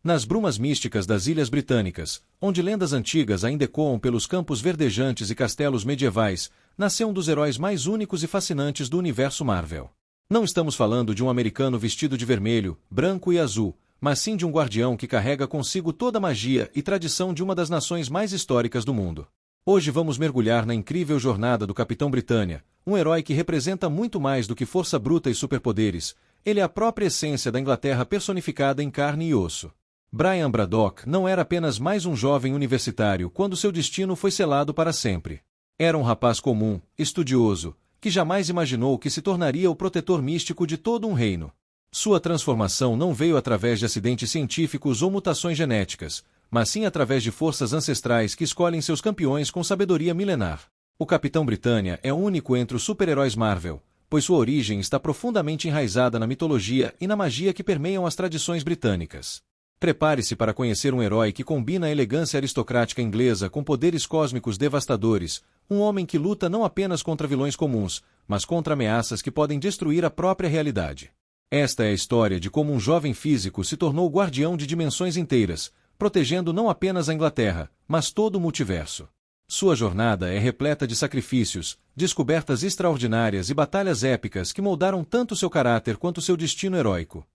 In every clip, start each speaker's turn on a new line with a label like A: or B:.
A: Nas brumas místicas das Ilhas Britânicas, onde lendas antigas ainda ecoam pelos campos verdejantes e castelos medievais, nasceu um dos heróis mais únicos e fascinantes do universo Marvel. Não estamos falando de um americano vestido de vermelho, branco e azul, mas sim de um guardião que carrega consigo toda a magia e tradição de uma das nações mais históricas do mundo. Hoje vamos mergulhar na incrível jornada do Capitão Britânia, um herói que representa muito mais do que força bruta e superpoderes. Ele é a própria essência da Inglaterra personificada em carne e osso. Brian Braddock não era apenas mais um jovem universitário quando seu destino foi selado para sempre. Era um rapaz comum, estudioso, que jamais imaginou que se tornaria o protetor místico de todo um reino. Sua transformação não veio através de acidentes científicos ou mutações genéticas, mas sim através de forças ancestrais que escolhem seus campeões com sabedoria milenar. O Capitão Britânia é único entre os super-heróis Marvel, pois sua origem está profundamente enraizada na mitologia e na magia que permeiam as tradições britânicas. Prepare-se para conhecer um herói que combina a elegância aristocrática inglesa com poderes cósmicos devastadores, um homem que luta não apenas contra vilões comuns, mas contra ameaças que podem destruir a própria realidade. Esta é a história de como um jovem físico se tornou guardião de dimensões inteiras, protegendo não apenas a Inglaterra, mas todo o multiverso. Sua jornada é repleta de sacrifícios, descobertas extraordinárias e batalhas épicas que moldaram tanto seu caráter quanto seu destino heróico.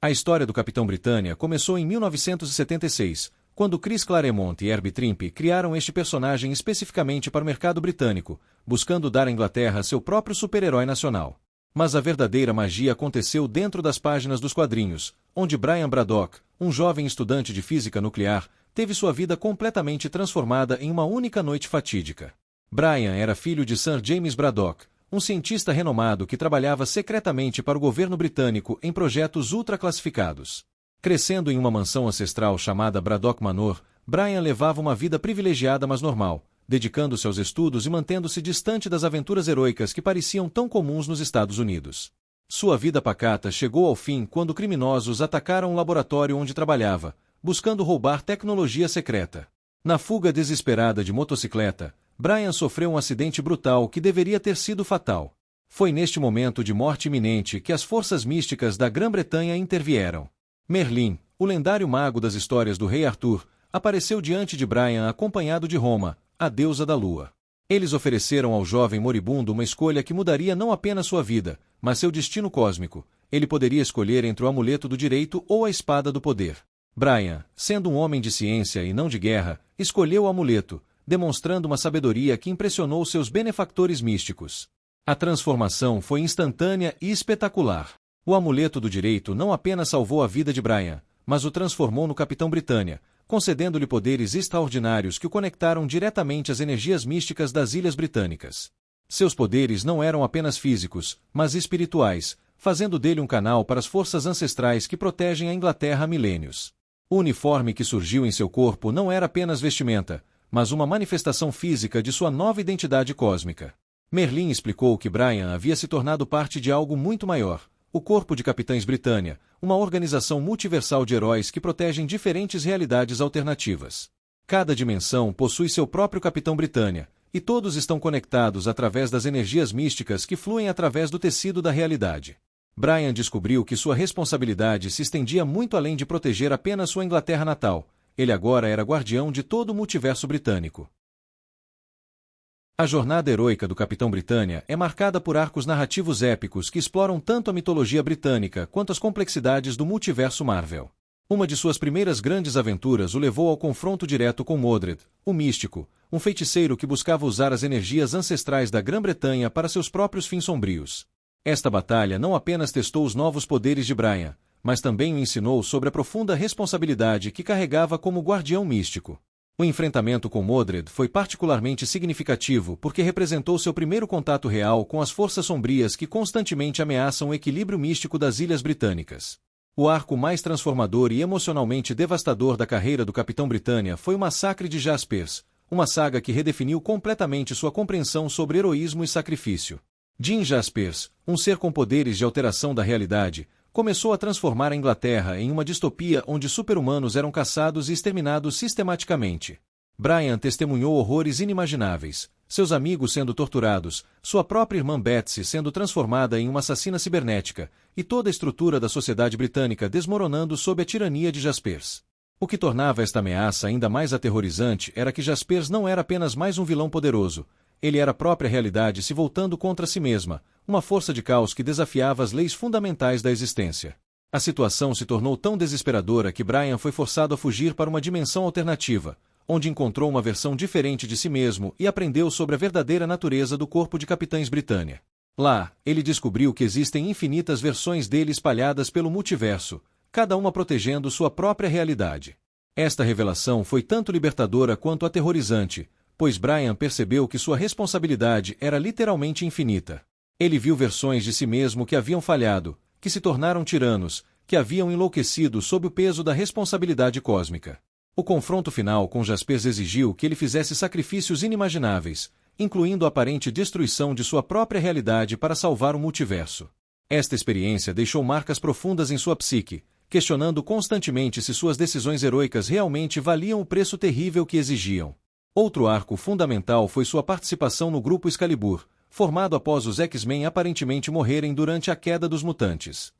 A: A história do Capitão Britânia começou em 1976, quando Chris Claremont e Herbie Trimpe criaram este personagem especificamente para o mercado britânico, buscando dar à Inglaterra seu próprio super-herói nacional. Mas a verdadeira magia aconteceu dentro das páginas dos quadrinhos, onde Brian Braddock, um jovem estudante de física nuclear, teve sua vida completamente transformada em uma única noite fatídica. Brian era filho de Sir James Braddock, um cientista renomado que trabalhava secretamente para o governo britânico em projetos ultraclassificados. Crescendo em uma mansão ancestral chamada Braddock Manor, Brian levava uma vida privilegiada mas normal, dedicando-se aos estudos e mantendo-se distante das aventuras heroicas que pareciam tão comuns nos Estados Unidos. Sua vida pacata chegou ao fim quando criminosos atacaram o laboratório onde trabalhava, buscando roubar tecnologia secreta. Na fuga desesperada de motocicleta, Brian sofreu um acidente brutal que deveria ter sido fatal. Foi neste momento de morte iminente que as forças místicas da Grã-Bretanha intervieram. Merlin, o lendário mago das histórias do rei Arthur, apareceu diante de Brian acompanhado de Roma, a deusa da lua. Eles ofereceram ao jovem moribundo uma escolha que mudaria não apenas sua vida, mas seu destino cósmico. Ele poderia escolher entre o amuleto do direito ou a espada do poder. Brian, sendo um homem de ciência e não de guerra, escolheu o amuleto, demonstrando uma sabedoria que impressionou seus benefactores místicos. A transformação foi instantânea e espetacular. O amuleto do direito não apenas salvou a vida de Brian, mas o transformou no Capitão Britânia, concedendo-lhe poderes extraordinários que o conectaram diretamente às energias místicas das Ilhas Britânicas. Seus poderes não eram apenas físicos, mas espirituais, fazendo dele um canal para as forças ancestrais que protegem a Inglaterra há milênios. O uniforme que surgiu em seu corpo não era apenas vestimenta, mas uma manifestação física de sua nova identidade cósmica. Merlin explicou que Brian havia se tornado parte de algo muito maior, o Corpo de Capitães Britânia, uma organização multiversal de heróis que protegem diferentes realidades alternativas. Cada dimensão possui seu próprio Capitão Britânia, e todos estão conectados através das energias místicas que fluem através do tecido da realidade. Brian descobriu que sua responsabilidade se estendia muito além de proteger apenas sua Inglaterra natal. Ele agora era guardião de todo o multiverso britânico. A jornada heroica do Capitão Britânia é marcada por arcos narrativos épicos que exploram tanto a mitologia britânica quanto as complexidades do multiverso Marvel. Uma de suas primeiras grandes aventuras o levou ao confronto direto com Modred, o místico, um feiticeiro que buscava usar as energias ancestrais da Grã-Bretanha para seus próprios fins sombrios. Esta batalha não apenas testou os novos poderes de Brian, mas também o ensinou sobre a profunda responsabilidade que carregava como guardião místico. O enfrentamento com Modred foi particularmente significativo porque representou seu primeiro contato real com as forças sombrias que constantemente ameaçam o equilíbrio místico das Ilhas Britânicas. O arco mais transformador e emocionalmente devastador da carreira do Capitão Britânia foi o Massacre de Jaspers, uma saga que redefiniu completamente sua compreensão sobre heroísmo e sacrifício. Jim Jaspers, um ser com poderes de alteração da realidade, começou a transformar a Inglaterra em uma distopia onde super-humanos eram caçados e exterminados sistematicamente. Brian testemunhou horrores inimagináveis, seus amigos sendo torturados, sua própria irmã Betsy sendo transformada em uma assassina cibernética, e toda a estrutura da sociedade britânica desmoronando sob a tirania de Jaspers. O que tornava esta ameaça ainda mais aterrorizante era que Jaspers não era apenas mais um vilão poderoso, ele era a própria realidade se voltando contra si mesma, uma força de caos que desafiava as leis fundamentais da existência. A situação se tornou tão desesperadora que Brian foi forçado a fugir para uma dimensão alternativa, onde encontrou uma versão diferente de si mesmo e aprendeu sobre a verdadeira natureza do corpo de Capitães Britânia. Lá, ele descobriu que existem infinitas versões dele espalhadas pelo multiverso, cada uma protegendo sua própria realidade. Esta revelação foi tanto libertadora quanto aterrorizante, pois Brian percebeu que sua responsabilidade era literalmente infinita. Ele viu versões de si mesmo que haviam falhado, que se tornaram tiranos, que haviam enlouquecido sob o peso da responsabilidade cósmica. O confronto final com Jaspers exigiu que ele fizesse sacrifícios inimagináveis, incluindo a aparente destruição de sua própria realidade para salvar o multiverso. Esta experiência deixou marcas profundas em sua psique, questionando constantemente se suas decisões heroicas realmente valiam o preço terrível que exigiam. Outro arco fundamental foi sua participação no Grupo Excalibur, formado após os X-Men aparentemente morrerem durante a queda dos mutantes.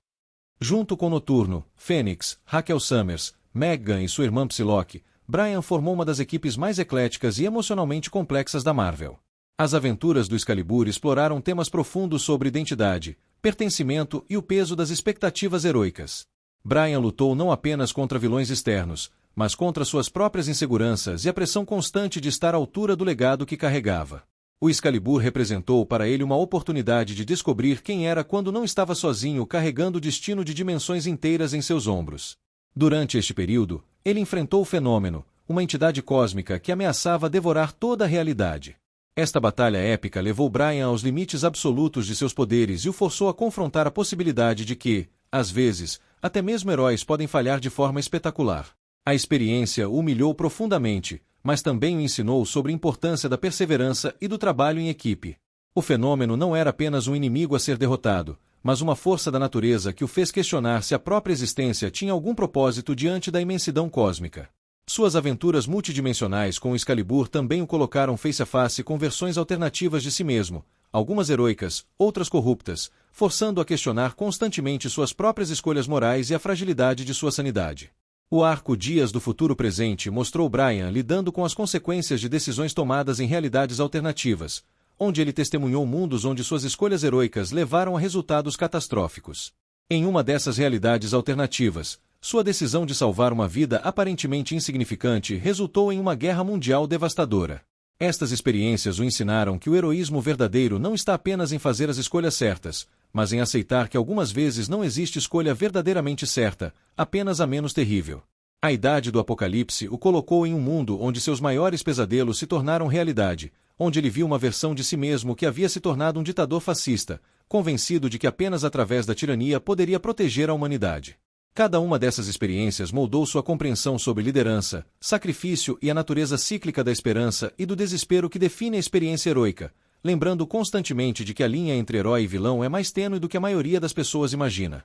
A: Junto com Noturno, Fênix, Raquel Summers, Meggan e sua irmã Psylocke, Brian formou uma das equipes mais ecléticas e emocionalmente complexas da Marvel. As aventuras do Excalibur exploraram temas profundos sobre identidade, pertencimento e o peso das expectativas heroicas. Brian lutou não apenas contra vilões externos, mas contra suas próprias inseguranças e a pressão constante de estar à altura do legado que carregava. O Excalibur representou para ele uma oportunidade de descobrir quem era quando não estava sozinho carregando o destino de dimensões inteiras em seus ombros. Durante este período, ele enfrentou o Fenômeno, uma entidade cósmica que ameaçava devorar toda a realidade. Esta batalha épica levou Brian aos limites absolutos de seus poderes e o forçou a confrontar a possibilidade de que, às vezes, até mesmo heróis podem falhar de forma espetacular. A experiência o humilhou profundamente, mas também o ensinou sobre a importância da perseverança e do trabalho em equipe. O Fenômeno não era apenas um inimigo a ser derrotado, mas uma força da natureza que o fez questionar se a própria existência tinha algum propósito diante da imensidão cósmica. Suas aventuras multidimensionais com o Excalibur também o colocaram face a face com versões alternativas de si mesmo, algumas heroicas, outras corruptas, forçando-o a questionar constantemente suas próprias escolhas morais e a fragilidade de sua sanidade. O arco Dias do Futuro Presente mostrou Brian lidando com as consequências de decisões tomadas em realidades alternativas, onde ele testemunhou mundos onde suas escolhas heroicas levaram a resultados catastróficos. Em uma dessas realidades alternativas, sua decisão de salvar uma vida aparentemente insignificante resultou em uma guerra mundial devastadora. Estas experiências o ensinaram que o heroísmo verdadeiro não está apenas em fazer as escolhas certas, mas em aceitar que algumas vezes não existe escolha verdadeiramente certa, apenas a menos terrível. A Idade do Apocalipse o colocou em um mundo onde seus maiores pesadelos se tornaram realidade, onde ele viu uma versão de si mesmo que havia se tornado um ditador fascista, convencido de que apenas através da tirania poderia proteger a humanidade. Cada uma dessas experiências moldou sua compreensão sobre liderança, sacrifício e a natureza cíclica da esperança e do desespero que define a experiência heroica, lembrando constantemente de que a linha entre herói e vilão é mais tênue do que a maioria das pessoas imagina.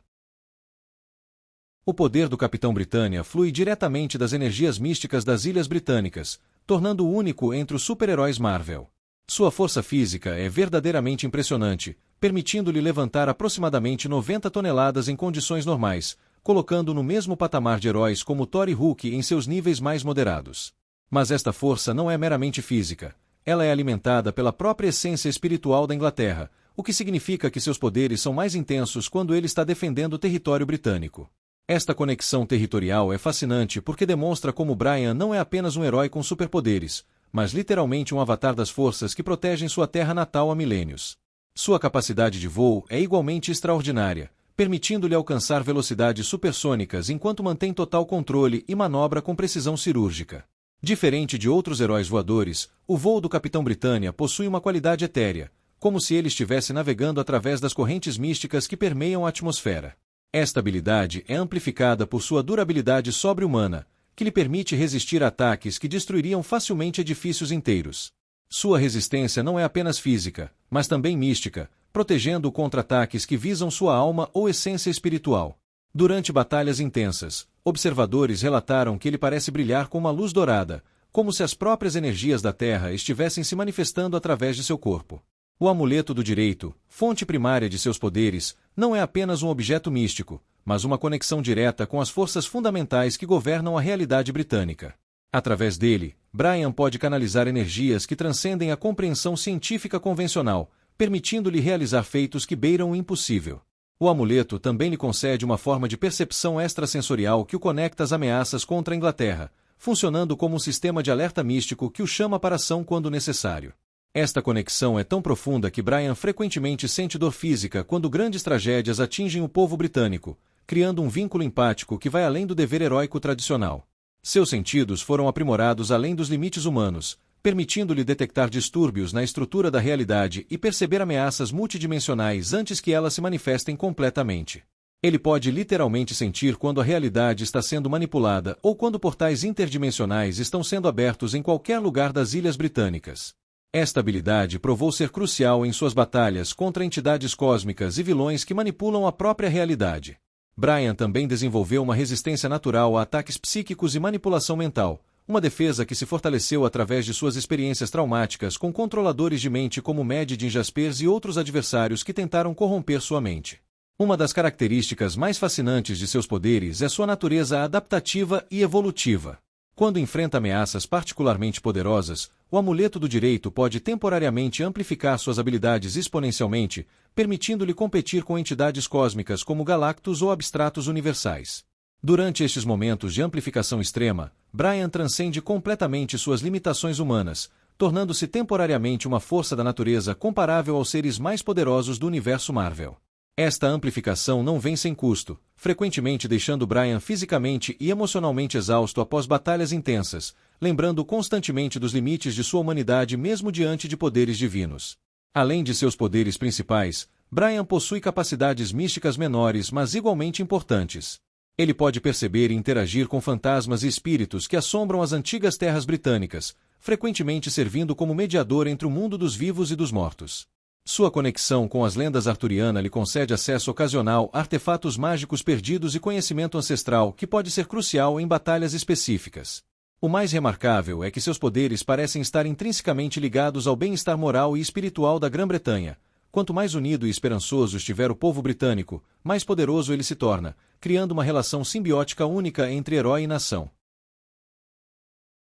A: O poder do Capitão Britânia flui diretamente das energias místicas das Ilhas Britânicas, tornando-o único entre os super-heróis Marvel. Sua força física é verdadeiramente impressionante, permitindo-lhe levantar aproximadamente 90 toneladas em condições normais, colocando-o no mesmo patamar de heróis como Thor e Hulk em seus níveis mais moderados. Mas esta força não é meramente física. Ela é alimentada pela própria essência espiritual da Inglaterra, o que significa que seus poderes são mais intensos quando ele está defendendo o território britânico. Esta conexão territorial é fascinante porque demonstra como Brian não é apenas um herói com superpoderes, mas literalmente um avatar das forças que protegem sua terra natal há milênios. Sua capacidade de voo é igualmente extraordinária, permitindo-lhe alcançar velocidades supersônicas enquanto mantém total controle e manobra com precisão cirúrgica. Diferente de outros heróis voadores, o voo do Capitão Britânia possui uma qualidade etérea, como se ele estivesse navegando através das correntes místicas que permeiam a atmosfera. Esta habilidade é amplificada por sua durabilidade sobre-humana, que lhe permite resistir a ataques que destruiriam facilmente edifícios inteiros. Sua resistência não é apenas física, mas também mística, protegendo-o contra ataques que visam sua alma ou essência espiritual. Durante batalhas intensas, observadores relataram que ele parece brilhar com uma luz dourada, como se as próprias energias da Terra estivessem se manifestando através de seu corpo. O amuleto do direito, fonte primária de seus poderes, não é apenas um objeto místico, mas uma conexão direta com as forças fundamentais que governam a realidade britânica. Através dele, Brian pode canalizar energias que transcendem a compreensão científica convencional, permitindo-lhe realizar feitos que beiram o impossível. O amuleto também lhe concede uma forma de percepção extrasensorial que o conecta às ameaças contra a Inglaterra, funcionando como um sistema de alerta místico que o chama para ação quando necessário. Esta conexão é tão profunda que Brian frequentemente sente dor física quando grandes tragédias atingem o povo britânico, criando um vínculo empático que vai além do dever heróico tradicional. Seus sentidos foram aprimorados além dos limites humanos, permitindo-lhe detectar distúrbios na estrutura da realidade e perceber ameaças multidimensionais antes que elas se manifestem completamente. Ele pode literalmente sentir quando a realidade está sendo manipulada ou quando portais interdimensionais estão sendo abertos em qualquer lugar das Ilhas Britânicas. Esta habilidade provou ser crucial em suas batalhas contra entidades cósmicas e vilões que manipulam a própria realidade. Brian também desenvolveu uma resistência natural a ataques psíquicos e manipulação mental, uma defesa que se fortaleceu através de suas experiências traumáticas com controladores de mente como Mad Din Jaspers e outros adversários que tentaram corromper sua mente. Uma das características mais fascinantes de seus poderes é sua natureza adaptativa e evolutiva. Quando enfrenta ameaças particularmente poderosas, o amuleto do direito pode temporariamente amplificar suas habilidades exponencialmente, permitindo-lhe competir com entidades cósmicas como Galactus ou abstratos universais. Durante estes momentos de amplificação extrema, Brian transcende completamente suas limitações humanas, tornando-se temporariamente uma força da natureza comparável aos seres mais poderosos do universo Marvel. Esta amplificação não vem sem custo, frequentemente deixando Brian fisicamente e emocionalmente exausto após batalhas intensas, lembrando constantemente dos limites de sua humanidade mesmo diante de poderes divinos. Além de seus poderes principais, Brian possui capacidades místicas menores mas igualmente importantes. Ele pode perceber e interagir com fantasmas e espíritos que assombram as antigas terras britânicas, frequentemente servindo como mediador entre o mundo dos vivos e dos mortos. Sua conexão com as lendas arturianas lhe concede acesso ocasional a artefatos mágicos perdidos e conhecimento ancestral que pode ser crucial em batalhas específicas. O mais remarcável é que seus poderes parecem estar intrinsecamente ligados ao bem-estar moral e espiritual da Grã-Bretanha. Quanto mais unido e esperançoso estiver o povo britânico, mais poderoso ele se torna, criando uma relação simbiótica única entre herói e nação.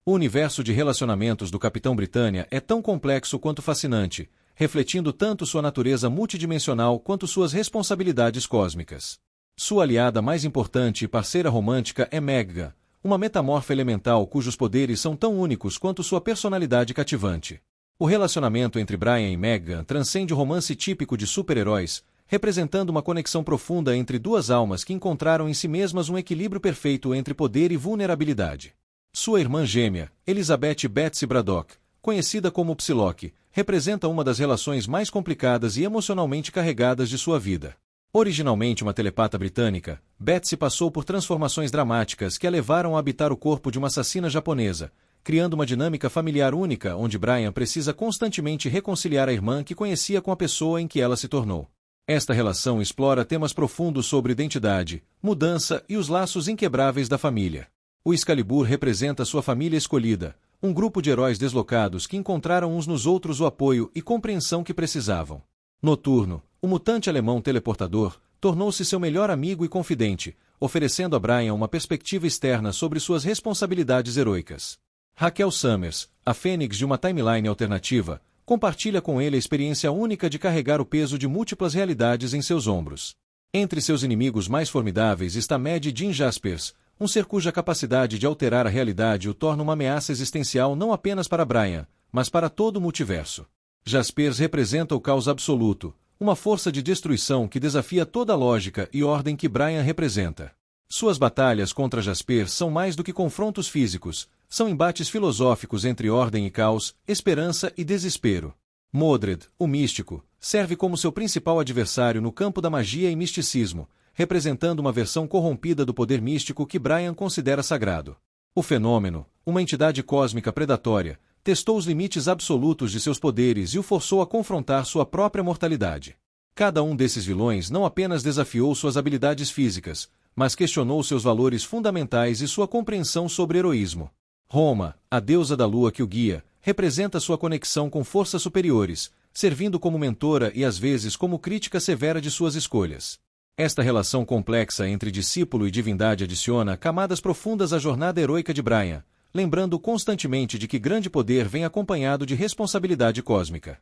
A: O universo de relacionamentos do Capitão Britânia é tão complexo quanto fascinante, refletindo tanto sua natureza multidimensional quanto suas responsabilidades cósmicas. Sua aliada mais importante e parceira romântica é Meggan, uma metamorfa elemental cujos poderes são tão únicos quanto sua personalidade cativante. O relacionamento entre Brian e Meggan transcende o romance típico de super-heróis, representando uma conexão profunda entre duas almas que encontraram em si mesmas um equilíbrio perfeito entre poder e vulnerabilidade. Sua irmã gêmea, Elizabeth Betsy Braddock, conhecida como Psylocke, representa uma das relações mais complicadas e emocionalmente carregadas de sua vida. Originalmente uma telepata britânica, Betsy passou por transformações dramáticas que a levaram a habitar o corpo de uma assassina japonesa, criando uma dinâmica familiar única onde Brian precisa constantemente reconciliar a irmã que conhecia com a pessoa em que ela se tornou. Esta relação explora temas profundos sobre identidade, mudança e os laços inquebráveis da família. O Excalibur representa sua família escolhida, um grupo de heróis deslocados que encontraram uns nos outros o apoio e compreensão que precisavam. Noturno, o mutante alemão teleportador, tornou-se seu melhor amigo e confidente, oferecendo a Brian uma perspectiva externa sobre suas responsabilidades heroicas. Raquel Summers, a fênix de uma timeline alternativa, compartilha com ele a experiência única de carregar o peso de múltiplas realidades em seus ombros. Entre seus inimigos mais formidáveis está Mad Din Jaspers, um ser cuja capacidade de alterar a realidade o torna uma ameaça existencial não apenas para Brian, mas para todo o multiverso. Jaspers representa o caos absoluto, uma força de destruição que desafia toda a lógica e ordem que Brian representa. Suas batalhas contra Jaspers são mais do que confrontos físicos, são embates filosóficos entre ordem e caos, esperança e desespero. Modred, o místico, serve como seu principal adversário no campo da magia e misticismo, representando uma versão corrompida do poder místico que Brian considera sagrado. O Fenômeno, uma entidade cósmica predatória, testou os limites absolutos de seus poderes e o forçou a confrontar sua própria mortalidade. Cada um desses vilões não apenas desafiou suas habilidades físicas, mas questionou seus valores fundamentais e sua compreensão sobre heroísmo. Roma, a deusa da lua que o guia, representa sua conexão com forças superiores, servindo como mentora e às vezes como crítica severa de suas escolhas. Esta relação complexa entre discípulo e divindade adiciona camadas profundas à jornada heroica de Brian, lembrando constantemente de que grande poder vem acompanhado de responsabilidade cósmica.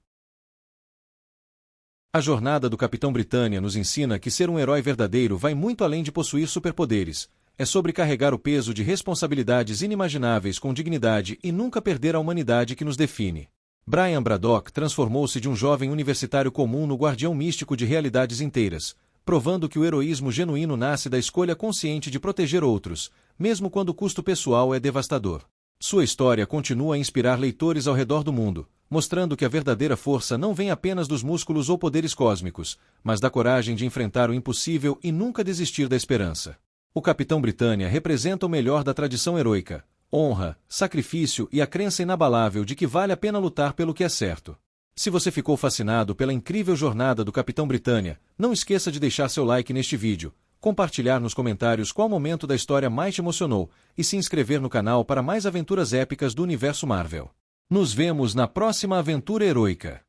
A: A jornada do Capitão Britânia nos ensina que ser um herói verdadeiro vai muito além de possuir superpoderes. É sobre carregar o peso de responsabilidades inimagináveis com dignidade e nunca perder a humanidade que nos define. Brian Braddock transformou-se de um jovem universitário comum no guardião místico de realidades inteiras, provando que o heroísmo genuíno nasce da escolha consciente de proteger outros, mesmo quando o custo pessoal é devastador. Sua história continua a inspirar leitores ao redor do mundo, mostrando que a verdadeira força não vem apenas dos músculos ou poderes cósmicos, mas da coragem de enfrentar o impossível e nunca desistir da esperança. O Capitão Britânia representa o melhor da tradição heroica: honra, sacrifício e a crença inabalável de que vale a pena lutar pelo que é certo. Se você ficou fascinado pela incrível jornada do Capitão Britânia, não esqueça de deixar seu like neste vídeo, compartilhar nos comentários qual momento da história mais te emocionou e se inscrever no canal para mais aventuras épicas do universo Marvel. Nos vemos na próxima aventura heroica.